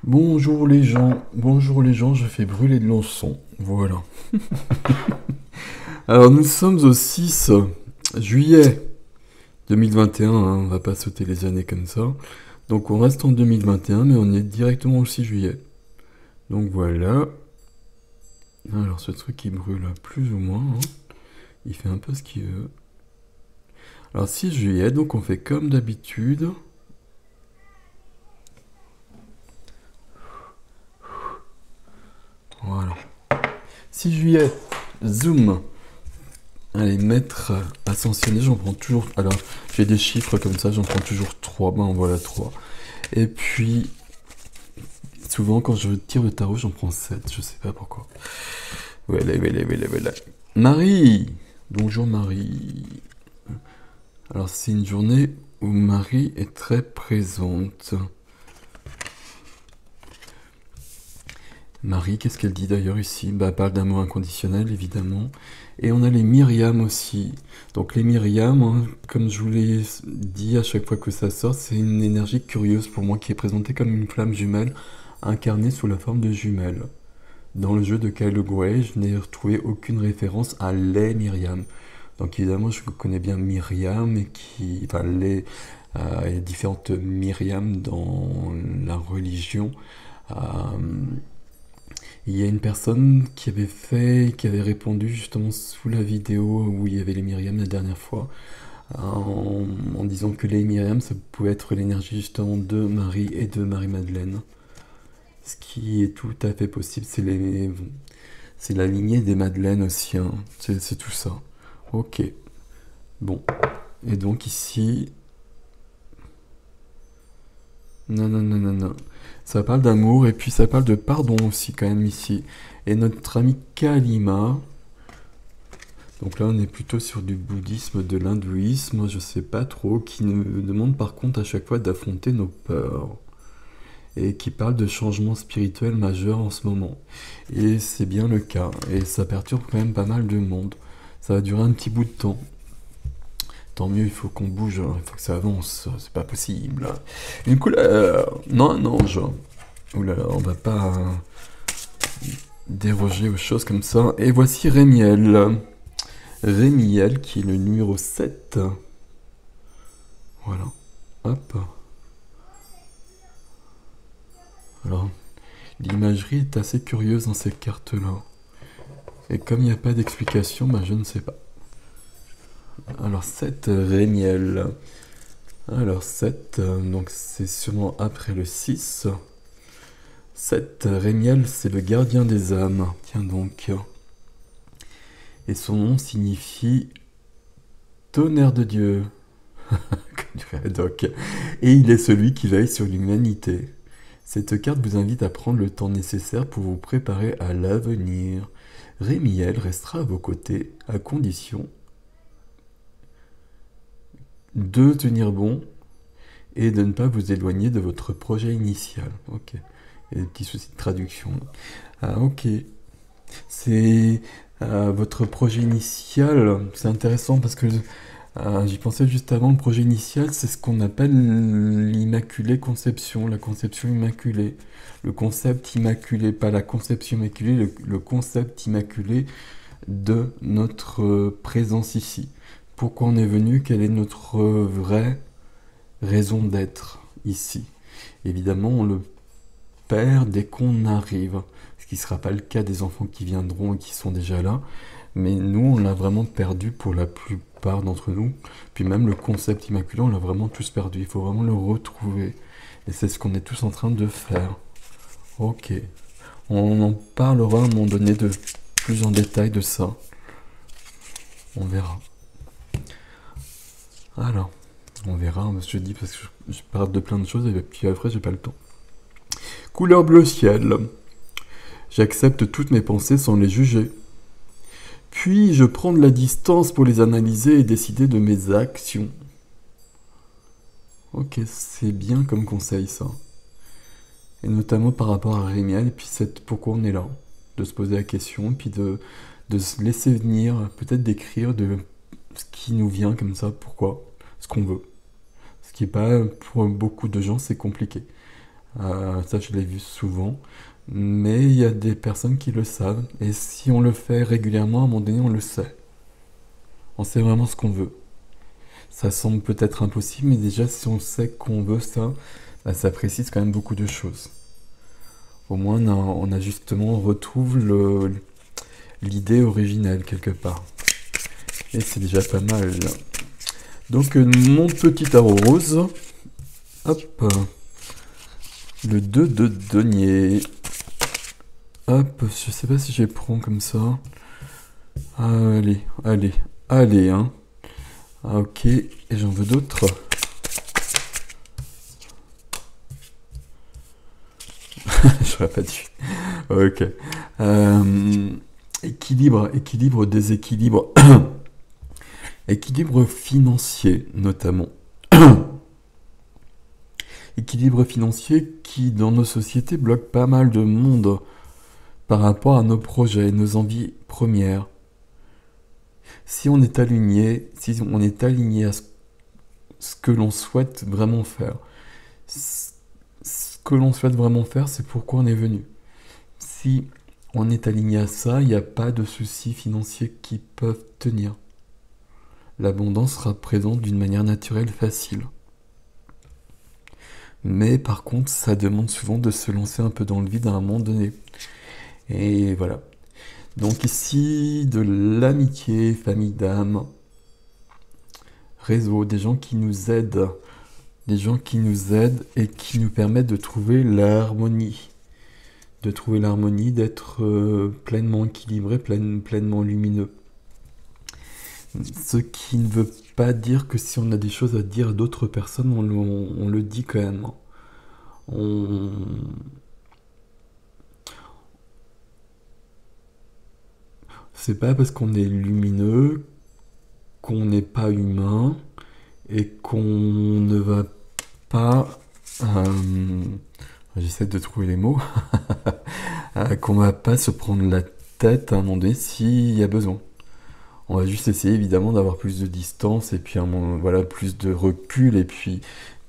Bonjour les gens, je fais brûler de l'encens, voilà. Alors nous sommes au 6 juillet 2021, hein, on va pas sauter les années comme ça. Donc on reste en 2021, mais on est directement au 6 juillet. Donc voilà. Alors ce truc il brûle plus ou moins, hein. Il fait un peu ce qu'il veut. Alors 6 juillet, donc on fait comme d'habitude. Voilà. 6 juillet, zoom. Allez, maître ascensionné, j'en prends toujours. Alors, j'ai des chiffres comme ça, j'en prends toujours 3. Ben voilà, 3. Et puis, souvent, quand je tire le tarot, j'en prends 7. Je sais pas pourquoi. Voilà. Marie. Bonjour Marie. Alors, c'est une journée où Marie est très présente. Marie, qu'est-ce qu'elle dit d'ailleurs ici? Bah, elle parle d'amour inconditionnel, évidemment. Et on a les Myriam aussi. Donc les Myriam, hein, comme je vous l'ai dit à chaque fois que ça sort, c'est une énergie curieuse pour moi qui est présentée comme une flamme jumelle incarnée sous la forme de jumelles. Dans le jeu de Kyle Gray, je n'ai retrouvé aucune référence à les Myriam. Donc évidemment, je connais bien Myriam et enfin il y a différentes Myriam dans la religion. Euh, il y a une personne qui avait répondu justement sous la vidéo où il y avait les Myriam la dernière fois, en disant que les Myriam, ça pouvait être l'énergie justement de Marie et de Marie-Madeleine. Ce qui est tout à fait possible, c'est la lignée des Madeleines aussi, hein. C'est tout ça. Ok. Bon. Et donc ici... Non. Ça parle d'amour et puis ça parle de pardon aussi quand même ici. Et notre amie Kalima, donc là on est plutôt sur du bouddhisme, de l'hindouisme, je sais pas trop, qui nous demande par contre à chaque fois d'affronter nos peurs. Et qui parle de changements spirituels majeurs en ce moment. Et c'est bien le cas. Et ça perturbe quand même pas mal de monde. Ça va durer un petit bout de temps. Tant mieux, il faut qu'on bouge, hein. Il faut que ça avance, c'est pas possible. Une couleur, non un ange. Ouh là là, on va pas déroger aux choses comme ça. Et voici Rémiel. Rémiel qui est le numéro 7. Voilà. Hop. Alors, l'imagerie est assez curieuse dans ces cartes-là. Et comme il n'y a pas d'explication, bah je ne sais pas. Alors 7, Rémiel. Alors 7, donc c'est sûrement après le 6. 7, Rémiel, c'est le gardien des âmes. Tiens donc. Et son nom signifie tonnerre de Dieu. Comme dirait Doc. Et il est celui qui veille sur l'humanité. Cette carte vous invite à prendre le temps nécessaire pour vous préparer à l'avenir. Rémiel restera à vos côtés à condition de tenir bon et de ne pas vous éloigner de votre projet initial. Ok. Et des petits soucis de traduction. Ah ok. C'est votre projet initial. C'est intéressant parce que j'y pensais juste avant. Le projet initial, c'est ce qu'on appelle l'immaculée conception, la conception immaculée. Le concept immaculé, pas la conception immaculée, le concept immaculé de notre présence ici. Pourquoi on est venu? Quelle est notre vraie raison d'être ici? Évidemment, on le perd dès qu'on arrive, ce qui ne sera pas le cas des enfants qui viendront et qui sont déjà là, mais nous, on l'a vraiment perdu pour la plupart d'entre nous, puis même le concept immaculé, on l'a vraiment tous perdu, il faut vraiment le retrouver, et c'est ce qu'on est tous en train de faire. Ok, on en parlera à un moment donné de plus en détail de ça, on verra. Alors, on verra, je dis parce que je parle de plein de choses et puis après j'ai pas le temps. Couleur bleu ciel. J'accepte toutes mes pensées sans les juger. Puis je prends de la distance pour les analyser et décider de mes actions. Ok, c'est bien comme conseil ça. Et notamment par rapport à Rémiel, et puis c'est pourquoi on est là. De se poser la question, puis de se laisser venir, peut-être d'écrire de ce qui nous vient comme ça, pourquoi, ce qu'on veut. Ce qui est pas, pour beaucoup de gens, c'est compliqué. Ça, je l'ai vu souvent. Mais il y a des personnes qui le savent. Et si on le fait régulièrement, à un moment donné, on le sait. On sait vraiment ce qu'on veut. Ça semble peut-être impossible, mais déjà, si on sait qu'on veut ça, bah, ça précise quand même beaucoup de choses. Au moins, on a justement, on retrouve l'idée originelle quelque part. Et c'est déjà pas mal. Donc, mon petit tarot rose. Hop. Le 2 de denier. Hop, je sais pas si je les prends comme ça. Allez, allez, allez, hein. Ah, ok, et j'en veux d'autres. J'aurais pas dû. Ok. Équilibre, déséquilibre. Équilibre financier, notamment. Équilibre financier qui, dans nos sociétés, bloque pas mal de monde par rapport à nos projets, nos envies premières. Si on est aligné à ce que l'on souhaite vraiment faire, ce que l'on souhaite vraiment faire, c'est pourquoi on est venu. Si on est aligné à ça, il n'y a pas de soucis financiers qui peuvent tenir. L'abondance sera présente d'une manière naturelle, facile. Mais par contre, ça demande souvent de se lancer un peu dans le vide à un moment donné. Et voilà. Donc ici, de l'amitié, famille d'âme, réseau, des gens qui nous aident. Des gens qui nous aident et qui nous permettent de trouver l'harmonie. D'être pleinement équilibré, pleinement lumineux. Ce qui ne veut pas dire que si on a des choses à dire à d'autres personnes, on le dit quand même. C'est pas parce qu'on est lumineux qu'on n'est pas humain et qu'on ne va pas... j'essaie de trouver les mots. Qu'on va pas se prendre la tête à un moment donné s'il y a besoin. On va juste essayer évidemment d'avoir plus de distance et puis voilà, plus de recul et puis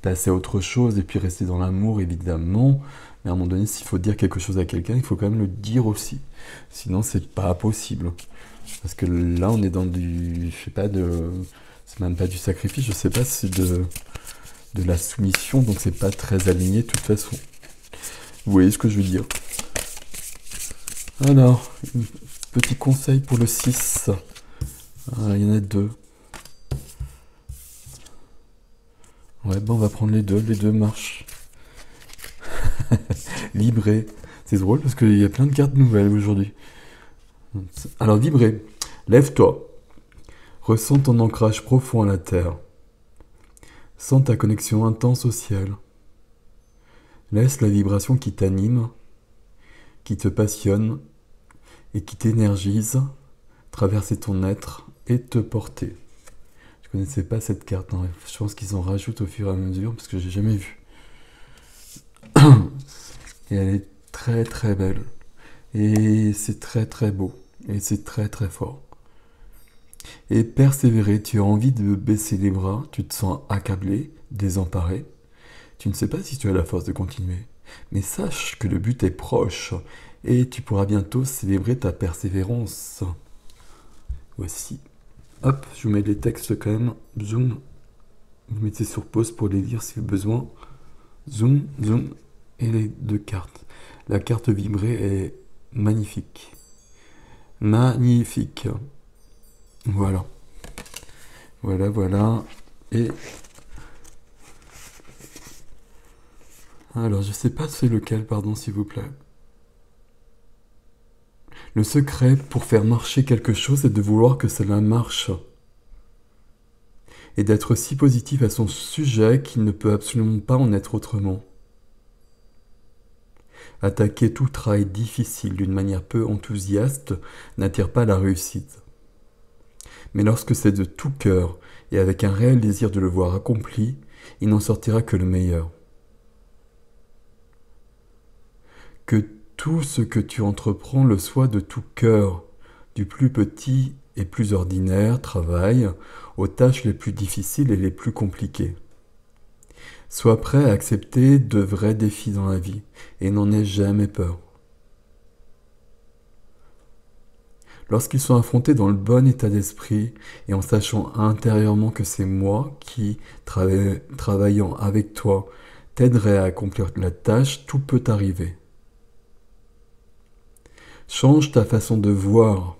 passer à autre chose et puis rester dans l'amour évidemment. Mais à un moment donné, s'il faut dire quelque chose à quelqu'un, il faut quand même le dire aussi. Sinon, c'est pas possible. Parce que là, on est dans du... Je sais pas, c'est même pas du sacrifice, je sais pas, c'est de la soumission, donc c'est pas très aligné de toute façon. Vous voyez ce que je veux dire? Alors, petit conseil pour le 6. Il y en a 2. Ouais, bon, on va prendre les deux marches. Vibrer. C'est drôle parce qu'il y a plein de cartes nouvelles aujourd'hui. Alors, vibrer. Lève-toi. Ressens ton ancrage profond à la terre. Sens ta connexion intense au ciel. Laisse la vibration qui t'anime, qui te passionne et qui t'énergise traverser ton être et te porter. Je connaissais pas cette carte, hein. Je pense qu'ils en rajoutent au fur et à mesure parce que j'ai jamais vu. Et elle est très très belle. Et c'est très très beau. Et c'est très très fort. Et persévérer, tu as envie de baisser les bras, tu te sens accablé, désemparé. Tu ne sais pas si tu as la force de continuer. Mais sache que le but est proche et tu pourras bientôt célébrer ta persévérance. Voici. Hop, je vous mets les textes quand même. Zoom. Vous mettez sur pause pour les lire si besoin. Zoom, zoom. Et les 2 cartes. La carte vibrée est magnifique. Magnifique. Voilà. Voilà. Et... alors, je sais pas c'est lequel, pardon, s'il vous plaît. Le secret pour faire marcher quelque chose est de vouloir que cela marche. Et d'être si positif à son sujet qu'il ne peut absolument pas en être autrement. Attaquer tout travail difficile d'une manière peu enthousiaste n'attire pas la réussite. Mais lorsque c'est de tout cœur et avec un réel désir de le voir accompli, il n'en sortira que le meilleur. Que tout ce que tu entreprends le soit de tout cœur, du plus petit et plus ordinaire travail aux tâches les plus difficiles et les plus compliquées. Sois prêt à accepter de vrais défis dans la vie et n'en aie jamais peur. Lorsqu'ils sont affrontés dans le bon état d'esprit et en sachant intérieurement que c'est moi qui, travaillant avec toi, t'aiderai à accomplir la tâche, tout peut arriver. Change ta façon de voir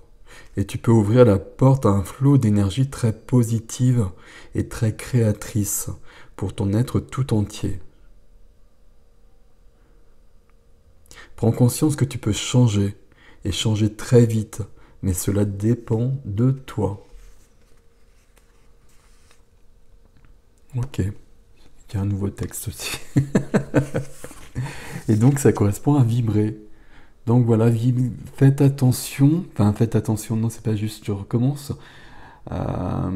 et tu peux ouvrir la porte à un flot d'énergie très positive et très créatrice pour ton être tout entier. Prends conscience que tu peux changer et changer très vite, mais cela dépend de toi. Ok, il y a un nouveau texte aussi. Et donc ça correspond à vibrer. Donc voilà, faites attention, non c'est pas juste, je recommence. Euh,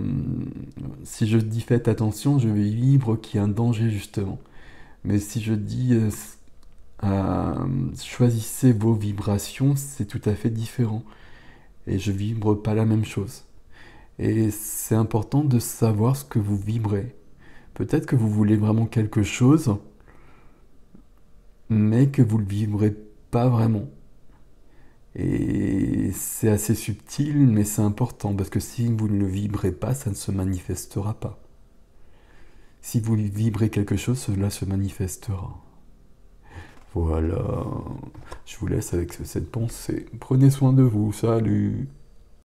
si je dis faites attention, je vibre qu'il y a un danger justement. Mais si je dis choisissez vos vibrations, c'est tout à fait différent. Et je vibre pas la même chose. Et c'est important de savoir ce que vous vibrez. Peut-être que vous voulez vraiment quelque chose, mais que vous ne le vibrez pas vraiment. Et c'est assez subtil, mais c'est important, parce que si vous ne le vibrez pas, ça ne se manifestera pas. Si vous vibrez quelque chose, cela se manifestera. Voilà, je vous laisse avec cette pensée. Prenez soin de vous, salut.